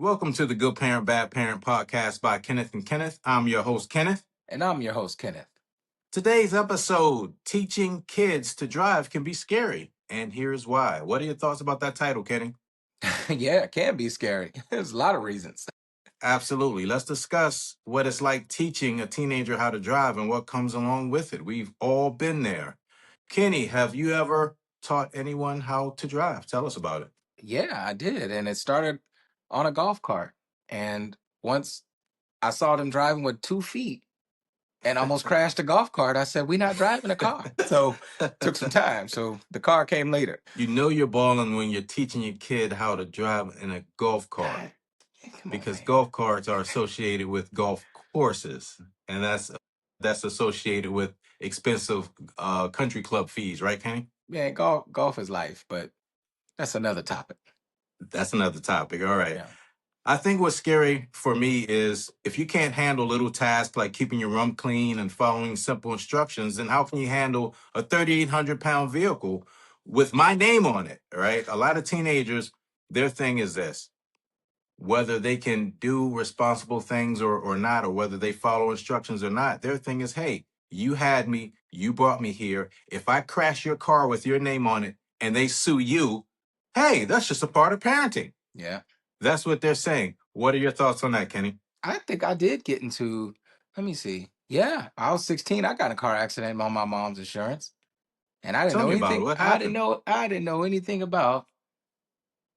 Welcome to the Good Parent, Bad Parent podcast by Kenneth and Kenneth. I'm your host, Kenneth. And I'm your host, Kenneth. Today's episode, Teaching Kids to Drive Can Be Scary. And here's why. What are your thoughts about that title, Kenny? Yeah, it can be scary. There's a lot of reasons. Absolutely. Let's discuss what it's like teaching a teenager how to drive and what comes along with it. We've all been there. Kenny, have you ever taught anyone how to drive? Tell us about it. Yeah, I did. And it started on a golf cart. And once I saw them driving with 2 feet and almost crashed the golf cart, I said, we're not driving a car. So took some time. So the car came later. You know you're balling when you're teaching your kid how to drive in a golf cart. Come Because on, golf carts are associated with golf courses, and that's associated with expensive country club fees, right, Kenny? man, golf is life, but that's another topic. That's another topic. All right. Yeah. I think what's scary for me is if you can't handle little tasks like keeping your room clean and following simple instructions, then how can you handle a 3,800-pound vehicle with my name on it, right? A lot of teenagers, their thing is this: whether they can do responsible things or not, or whether they follow instructions or not. Their thing is, hey, you had me, you brought me here. If I crash your car with your name on it and they sue you, hey, that's just a part of parenting. Yeah. That's what they're saying. What are your thoughts on that, Kenny? I think I did get into, let me see. Yeah, I was 16. I got in a car accident on my mom's insurance. And I didn't Tell know me about it. anything. What I didn't happened? know. I didn't know anything about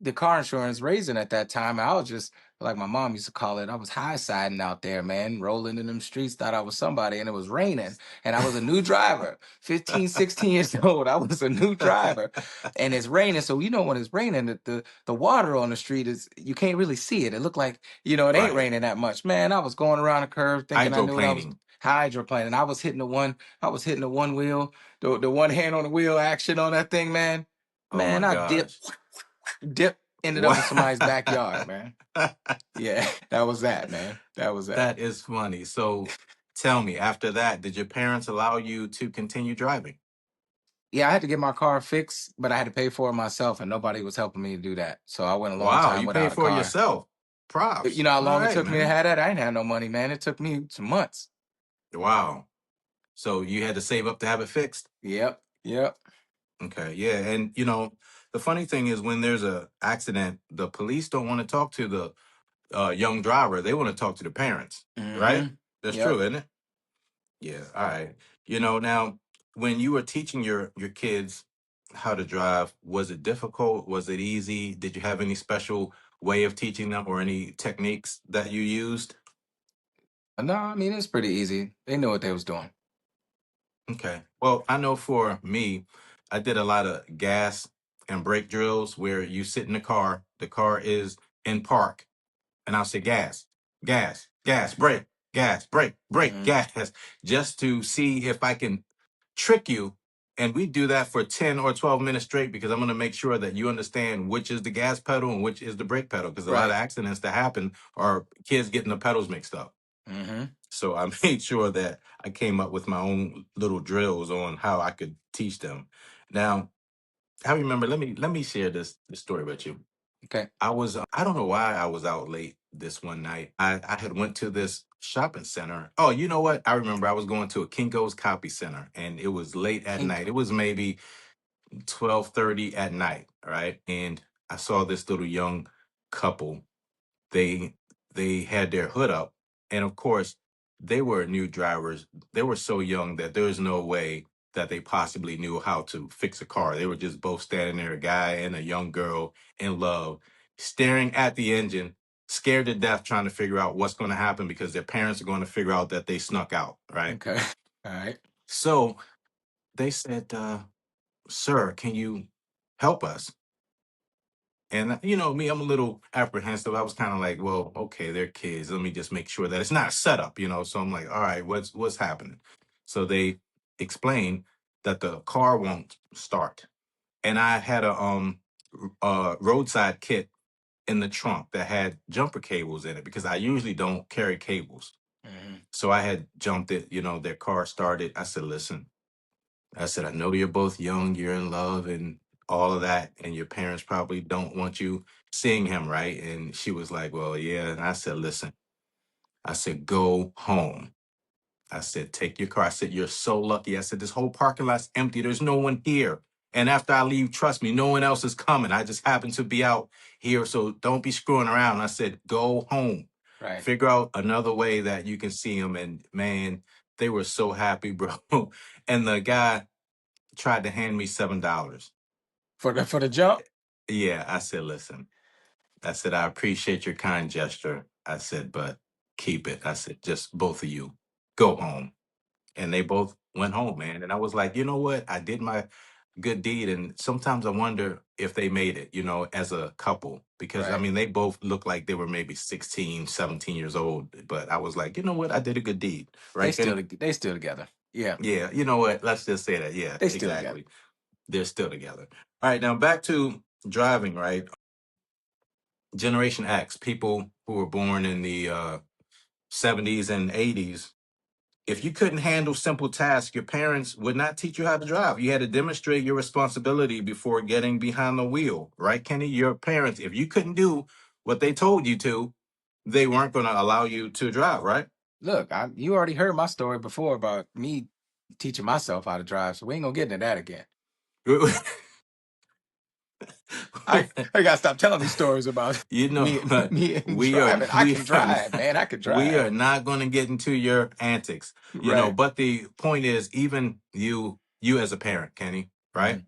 the car insurance raising at that time. I was just like my mom used to call it. I was high siding out there, man, rolling in them streets. Thought I was somebody, and it was raining, and I was a new driver, 15, 16 years old. I was a new driver, and it's raining. So you know when it's raining, the water on the street is you can't really see it. It looked like it ain't Right. raining that much, man. I was going around a curve thinking I knew what I was Hydroplaning. hydroplaning. I was hitting the one. I was hitting the one wheel, the one hand on the wheel action on that thing, man. Oh my Man, I gosh. dip ended up in somebody's backyard, Wow. man. Yeah, that was that, man. That was that. That is funny. So tell me, after that, did your parents allow you to continue driving? Yeah, I had to get my car fixed, but I had to pay for it myself, and nobody was helping me to do that. So I went a long Wow, time you paid without a for it car. yourself. You Props. know how All long it right, took me to man. have that? I didn't have no money, man. It took me some months. Wow. So you had to save up to have it fixed? Yep, yep. Okay, yeah. And the funny thing is when there's a accident, the police don't want to talk to the young driver. They want to talk to the parents, right? Mm-hmm. That's true, Yep. isn't it? Yeah. All right. Now when you were teaching your kids how to drive, was it difficult? Was it easy? Did you have any special way of teaching them or any techniques that you used? No, I mean it's pretty easy. They knew what they was doing. Okay. Well, I know for me, I did a lot of gas and brake drills where you sit in the car is in park, and I'll say gas, gas, gas, brake, Mm-hmm. gas, just to see if I can trick you. And we do that for 10 or 12 minutes straight because I'm going to make sure that you understand which is the gas pedal and which is the brake pedal. Because a lot of Right. accidents that happen are kids getting the pedals mixed up. Mm-hmm. So I made sure that I came up with my own little drills on how I could teach them. Now, I remember, let me share this story with you. Okay. I don't know why I was out late this one night. I had went to this shopping center. Oh, you know what? I remember I was going to a Kinko's copy center and it was late at night. It Kinko. was maybe 12:30 at night, right? And I saw this little young couple. They they had their hood up, and of course, they were new drivers. They were so young that there's no way that they possibly knew how to fix a car. They were just both standing there, a guy and a young girl in love, staring at the engine, scared to death, trying to figure out what's going to happen because their parents are going to figure out that they snuck out, right? Okay. All right. So they said, "Sir, can you help us?" And me, I'm a little apprehensive. I was kind of like, well, okay, they're kids. Let me just make sure that it's not a setup. So I'm like, all right, what's happening? So they explained that the car won't start. And I had a roadside kit in the trunk that had jumper cables in it because I usually don't carry cables. Mm-hmm. So I had jumped it, their car started. I said, listen, I said, I know you're both young, you're in love and all of that, and your parents probably don't want you seeing him, right? And she was like, well, yeah. And I said, listen, I said, go home. I said, take your car. I said, you're so lucky. I said, this whole parking lot's empty. There's no one here. And after I leave, trust me, no one else is coming. I just happen to be out here. So don't be screwing around. I said, go home. Right. Figure out another way that you can see them. And man, they were so happy, bro. And the guy tried to hand me $7. For the jump? Yeah, I said, listen, I said, I appreciate your kind gesture. I said, but keep it. I said, just both of you go home. And they both went home, man. And I was like, you know what? I did my good deed. And sometimes I wonder if they made it, as a couple, because I Right. mean, they both looked like they were maybe 16, 17 years old. But I was like, you know what? I did a good deed, They right, still Kenny? they still together. Yeah. Yeah, you know what? Let's just say that. Yeah, They still together. exactly. They're still together. All right, now back to driving, right? Generation X, people who were born in the 70s and 80s, if you couldn't handle simple tasks, your parents would not teach you how to drive. You had to demonstrate your responsibility before getting behind the wheel, right, Kenny? Your parents, if you couldn't do what they told you to, they weren't going to allow you to drive, right? Look, you already heard my story before about me teaching myself how to drive, so we ain't gonna get into that again. I gotta stop telling these stories about You know, me but me and we are driving. I we can are drive, man. I can we are drive. not going to get into your antics, Right. But the point is, even you as a parent, Kenny, right? Mhm.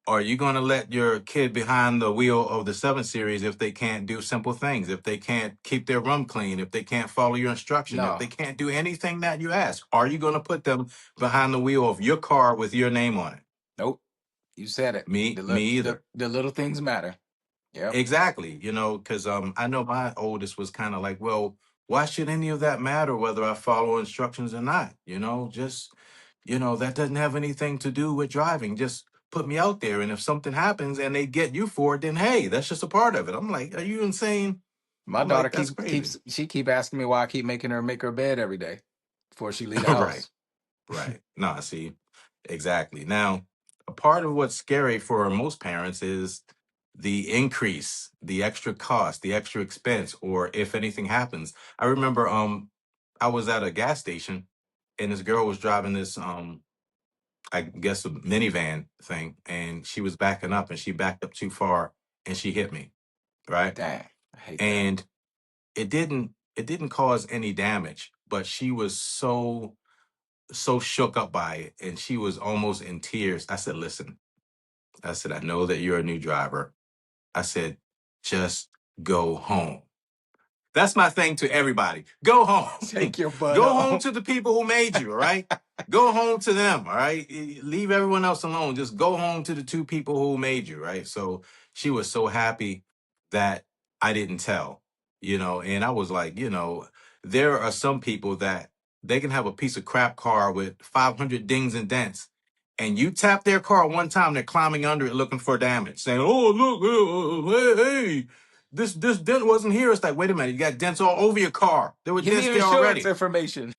Are you going to let your kid behind the wheel of the 7 Series if they can't do simple things, if they can't keep their room clean, if they can't follow your instruction, if No. they can't do anything that you ask? Are you going to put them behind the wheel of your car with your name on it? Nope. You said it. Me either. The little things matter. Yep. Exactly, because I know my oldest was kind of like, well, why should any of that matter whether I follow instructions or not? Just that doesn't have anything to do with driving. Just put me out there, and if something happens and they get you for it, then hey, that's just a part of it. I'm like, are you insane? My I'm daughter like, that's crazy. keep asking me why I keep making her make her bed every day before she leave the Right, house. right. No, see, exactly. Now, a part of what's scary for most parents is the increase, the extra cost, the extra expense, or if anything happens. I remember I was at a gas station and this girl was driving this I guess a minivan thing, and she was backing up and she backed up too far and she hit me, right? Dang, I hate that. And it didn't cause any damage, but she was so shook up by it and she was almost in tears. I said, listen, I said, I know that you're a new driver. I said, just go home. That's my thing to everybody. Go home. Take your butt Go home home. to the people who made you, all right? Go home to them, all right? Leave everyone else alone. Just go home to the two people who made you, right? So she was so happy that I didn't tell, and I was like, there are some people that they can have a piece of crap car with 500 dings and dents. And you tap their car one time, they're climbing under it looking for damage, saying, "Oh, look, hey, this dent wasn't here." It's like, wait a minute, you got dents all over your car. There were Give me dents your there insurance already. information.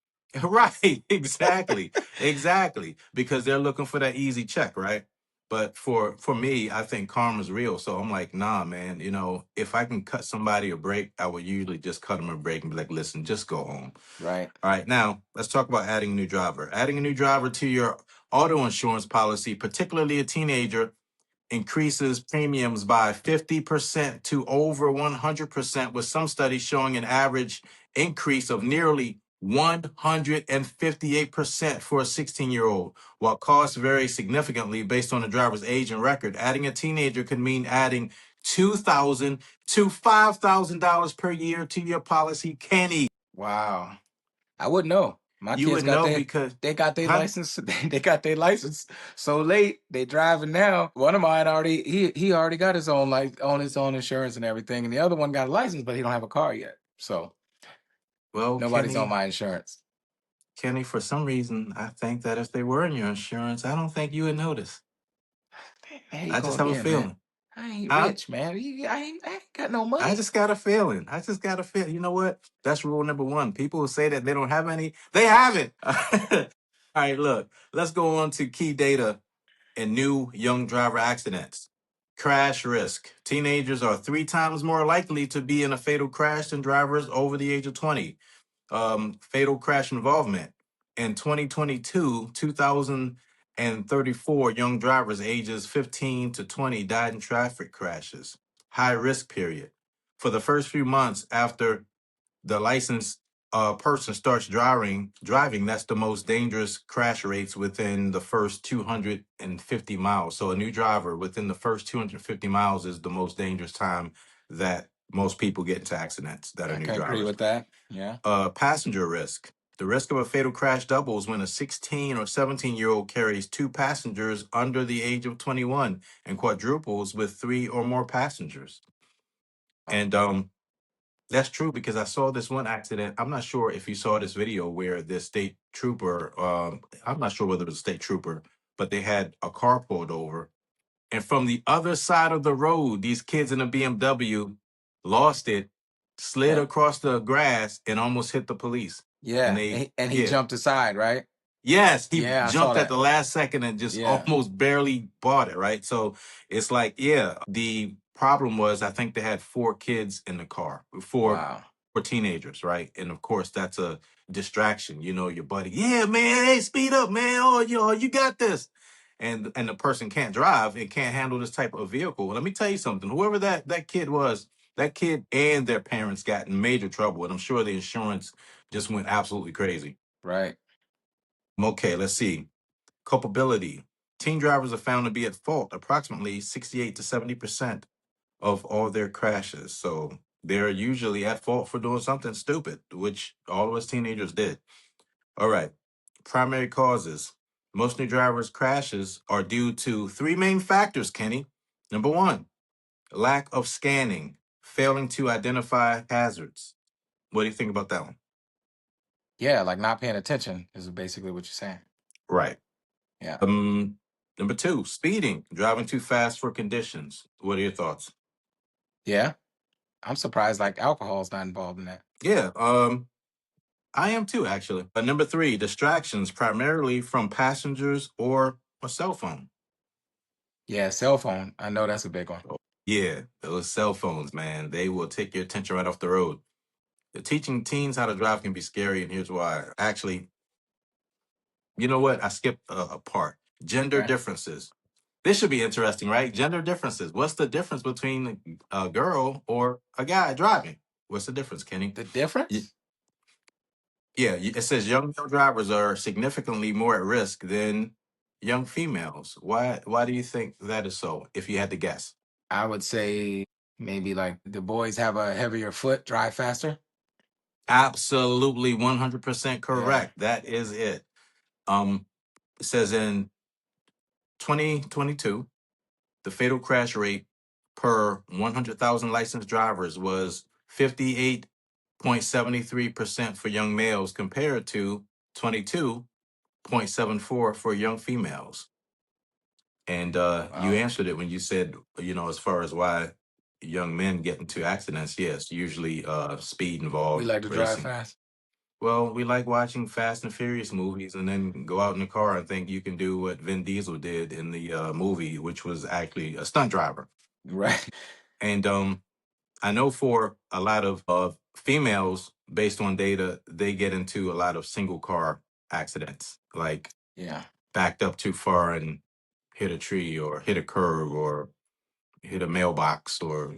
Right, exactly. Exactly. Because they're looking for that easy check, right? But for me, I think karma's real. So I'm like, nah, man, if I can cut somebody a break, I would usually just cut them a break and be like, listen, just go home. Right. All right, now let's talk about adding a new driver. Adding a new driver to your auto insurance policy, particularly a teenager, increases premiums by 50% to over 100%, with some studies showing an average increase of nearly 158% for a 16-year-old. While costs vary significantly based on the driver's age and record, adding a teenager could mean adding $2,000 to $5,000 per year to your policy. Kenny, Wow. I wouldn't know. My you kids would know because, they got their huh? license. They got their license so late. They driving now. One of mine already he already got his own on his own insurance and everything, and the other one got a license, but he don't have a car yet. So Well, nobody's on my insurance. Kenny, for some reason, I think that if they were in your insurance, I don't think you would notice. There you I go just have a again, man. feeling. I ain't Huh? rich, man. I ain't got no I money. just got a feeling. I just got a feeling. You know what? That's rule number one. People who say that they don't have any, they have it. All right, look, let's go on to key data and new young driver accidents. Crash risk. Teenagers are 3 times more likely to be in a fatal crash than drivers over the age of 20. Fatal crash involvement. In 2022, 2,034 young drivers ages 15 to 20 died in traffic crashes. High risk period. For the first few months after the licensed person starts driving, that's the most dangerous crash rates within the first 250 miles. So a new driver within the first 250 miles is the most dangerous time that most people get into accidents that are I new can agree drivers. with that. Yeah. Passenger risk. The risk of a fatal crash doubles when a 16 or 17-year-old carries 2 passengers under the age of 21 and quadruples with 3 or more passengers. Oh, And that's true because I saw this one accident. I'm not sure if you saw this video where the state trooper, I'm not sure whether it was a state trooper, but they had a car pulled over. And from the other side of the road, these kids in a BMW lost it, slid yep. across the grass, and almost hit the police. And Yeah. they, And he yeah, jumped aside, right? yes, he Yeah, I saw jumped at the that. last second and just Yeah. almost barely bought it, right? So it's like, yeah, the problem was I think they had 4 kids in the car, Wow. for teenagers, right? And of course, that's a distraction. You know, your buddy, yeah, man, hey, speed up, man. Oh, you got this. And the person can't drive and can't handle this type of vehicle. Let me tell you something. Whoever that kid was, that kid and their parents got in major trouble, and I'm sure the insurance just went absolutely crazy. Right. Okay, let's see. Culpability. Teen drivers are found to be at fault approximately 68 to 70% of all their crashes. So they're usually at fault for doing something stupid, which all of us teenagers did. All right. Primary causes. Most new drivers' crashes are due to 3 main factors, Kenny. Number one, lack of scanning, failing to identify hazards. What do you think about that one? Yeah, like not paying attention is basically what you're saying. Right. Yeah. Um, Number two, speeding, driving too fast for conditions. What are your thoughts? Yeah. I'm surprised like alcohol's not involved in that. Yeah, I am too, actually. Number three, distractions, primarily from passengers or a cell phone. Yeah, cell phone. I know that's a big one. Oh, yeah, those cell phones, man, they will take your attention right off the road. Teaching teens how to drive can be scary, and here's why. Actually, you know what? I skipped a part. Gender Okay. differences. This should be interesting, right? Gender differences. What's the difference between a girl or a guy driving? What's the difference, Kenny? The Y- difference? Yeah, it says young male drivers are significantly more at risk than young females. Why do you think that is so, if you had to guess? I would say maybe like the boys have a heavier foot, drive faster. Absolutely 100% Yeah. correct. That is it. Um, it says in 2022, the fatal crash rate per 100,000 licensed drivers was 58.73% for young males compared to 22.74 for young females. And you Wow. answered it when you said, as far as why young men get into accidents, yes, usually speed We involved, like to drive racing. fast. Well, we like watching Fast and Furious movies and then go out in the car and think you can do what Vin Diesel did in the movie, which was actually a stunt driver. Right. And I know for a lot of females, based on data, they get into a lot of single car accidents, like Yeah. backed up too far and hit a tree or hit a curb or hit a mailbox or,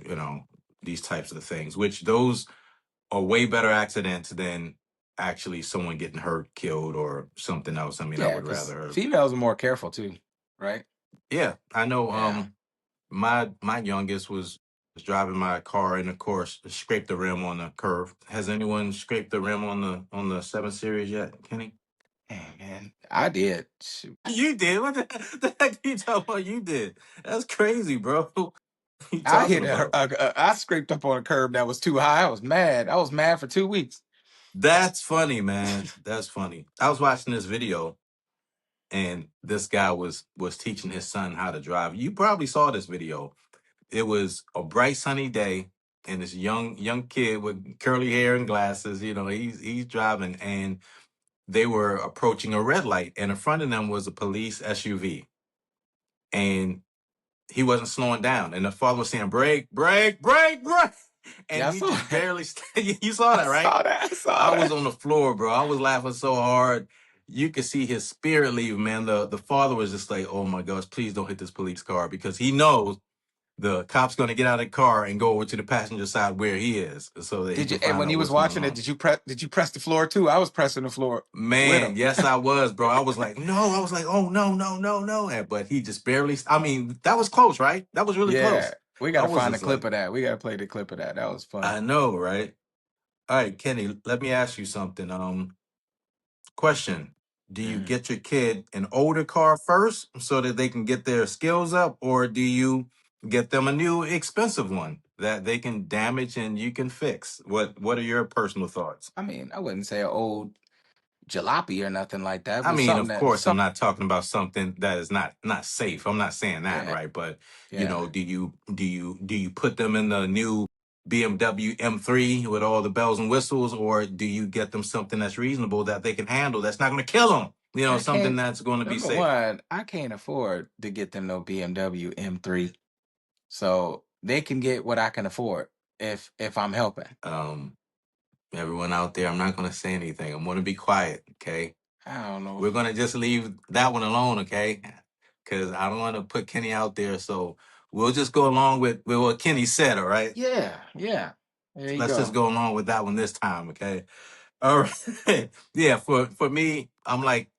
these types of things, which those are way better accidents than actually someone getting hurt, killed, or something else. I mean, I Yeah, would because rather, females are more careful too, right? yeah, I know. Yeah. My youngest was driving my car and of course scraped the rim on the curve. Has anyone scraped the rim on the 7 Series yet, Kenny? Hey, man, I did. Shoot. You did. What the heck you talking about? You did. That's crazy, bro. What you I talking hit about? I scraped up on a curb that was too high. I was mad. I was mad for 2 weeks. That's funny, man. That's funny. I was watching this video and this guy was teaching his son how to drive. You probably saw this video. It was a bright sunny day, and this young kid with curly hair and glasses. He's driving, and they were approaching a red light, and in front of them was a police SUV, and he wasn't slowing down, and the father was saying, "Break, break, break, break," and Yeah, I he saw just that. barely. You saw I that, right? saw that. I saw I was that. on the floor, bro. I was laughing so hard. You could see his spirit leave, man. The father was just like, "Oh my gosh, please don't hit this police car," because he knows the cop's going to get out of the car and go over to the passenger side where he is, so that he Did you? can And find when out he was what's going watching it, on. Did you press the floor too? I was pressing the floor with Man, him. yes, I was, bro. I was like, no, I was like, oh no, no, no, no, but he just barely. I mean, that was close, right? That was really Yeah, close. we got I to was find a just clip like, of that. We got to play the clip of that. That was funny. I know, right? All right, Kenny, let me ask you something. Question: do you Mhm. get your kid an older car first so that they can get their skills up, or do you get them a new expensive one that they can damage and you can fix? What are your personal thoughts? I mean, I wouldn't say an old jalopy or nothing like that, I but mean, something of that course, I'm some. not talking about something that is not safe. I'm not saying that, Yeah, right? But yeah. do you put them in the new BMW M3 with all the bells and whistles, or do you get them something that's reasonable that they can handle, that's not going to kill them? I Something can't. that's going to be Number safe. one, I can't afford to get them no BMW M3, so they can get what I can afford if I'm helping. Um, Everyone out there, I'm not going to say anything. I'm going to be quiet, okay? I don't know. We're going to just leave that one alone, okay? Because I don't want to put Kenny out there. So we'll just go along with what Kenny said, all right? Yeah, yeah. There you Let's just go. go along with that one this time, okay? All right. Yeah, for me, I'm like,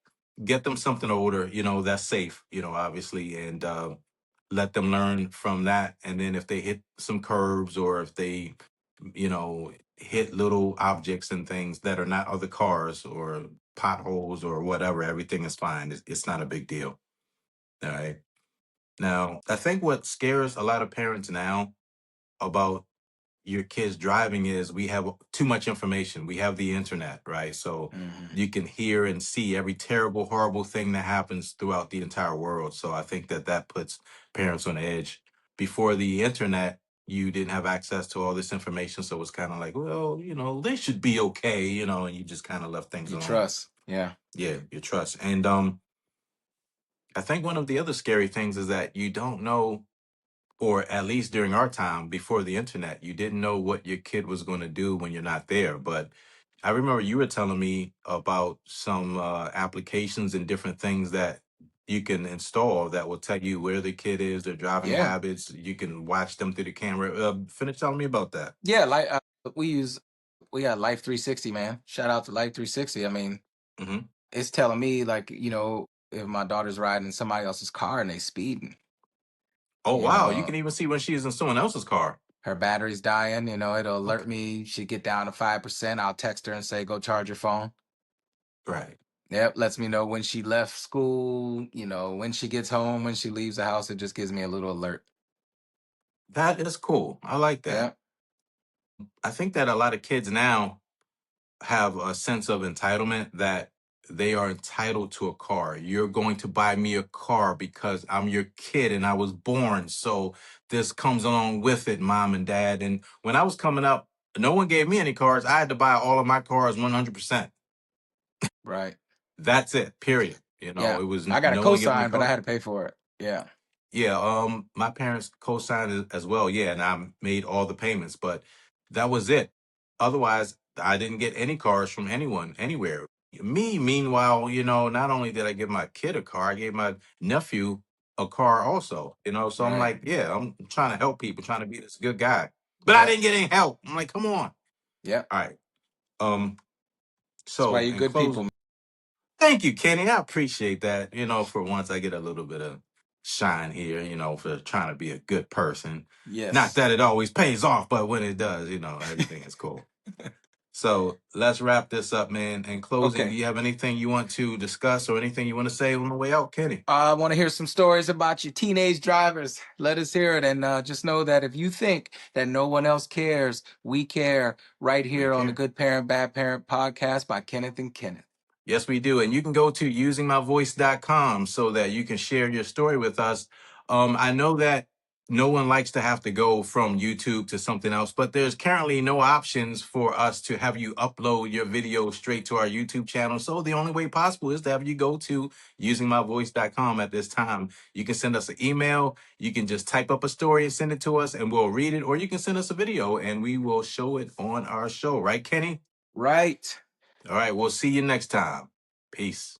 get them something older, that's safe, obviously, and let them learn from that. And then if they hit some curves, or if they, hit little objects and things that are not other cars or potholes or whatever, everything is fine. It's not a big deal. All right. Now, I think what scares a lot of parents now about your kids driving is we have too much information. We have the internet, right? So Hmm. you can hear and see every terrible, horrible thing that happens throughout the entire world. So I think that puts parents on edge. Before the internet, you didn't have access to all this information. So it's kind of like, well, they should be okay, and you just kind of left things You alone. trust. Yeah. Yeah, your trust. And I think one of the other scary things is that you don't know, or at least during our time before the internet, you didn't know what your kid was going to do when you're not there. But I remember you were telling me about some applications and different things that you can install that will tell you where the kid is, their driving Yeah. habits. You can watch them through the camera. Finish telling me about that. Yeah. Like we use, we got Life 360, man. Shout out to Life 360. I mean, Hmm. it's telling me like, if my daughter's riding in somebody else's car and they speeding, Oh, you wow. You know, can even see when she's in someone else's car. her battery's dying, it'll alert Okay. me. She get down to 5%. I'll text her and say, go charge your phone. Right. Yep. Lets me know when she left school, when she gets home, when she leaves the house. It just gives me a little alert. That is cool. I like that. Yeah. I think that a lot of kids now have a sense of entitlement, that they are entitled to a car. You're going to buy me a car because I'm your kid and I was born. So this comes along with it, mom and dad. And when I was coming up, no one gave me any cars. I had to buy all of my cars 100%. Right. That's it, period. Yeah. It was I got a no one giving me a cosign, but I car. had to pay for it. Yeah. Yeah, my parents co-signed it as well. Yeah, and I made all the payments, but that was it. Otherwise, I didn't get any cars from anyone anywhere. Me, meanwhile, not only did I give my kid a car, I gave my nephew a car also. So I'm Right. like, yeah, I'm trying to help people, trying to be this good guy. But I Yep. didn't get any help. I'm like, come on. Yep. All right. Um, That's why so you in good people. closing, thank you, Kenny. I appreciate that. For once I get a little bit of shine here, for trying to be a good person. Not Yes. that it always pays off, but when it does, everything is cool. So let's wrap this up, man. In closing, do Okay. you have anything you want to discuss or anything you want to say on the way out, Kenny? I want to hear some stories about your teenage drivers. Let us hear it. And just know that if you think that no one else cares, we care right We here on the care. Good Parent, Bad Parent podcast by Kenneth and Kenneth. Yes, we do. And you can go to usingmyvoice.com so that you can share your story with us. I know that no one likes to have to go from YouTube to something else, but there's currently no options for us to have you upload your video straight to our YouTube channel. So the only way possible is to have you go to usingmyvoice.com at this time. You can send us an email. You can just type up a story and send it to us and we'll read it, or you can send us a video and we will show it on our show. Right, Kenny? Right. All right. We'll see you next time. Peace.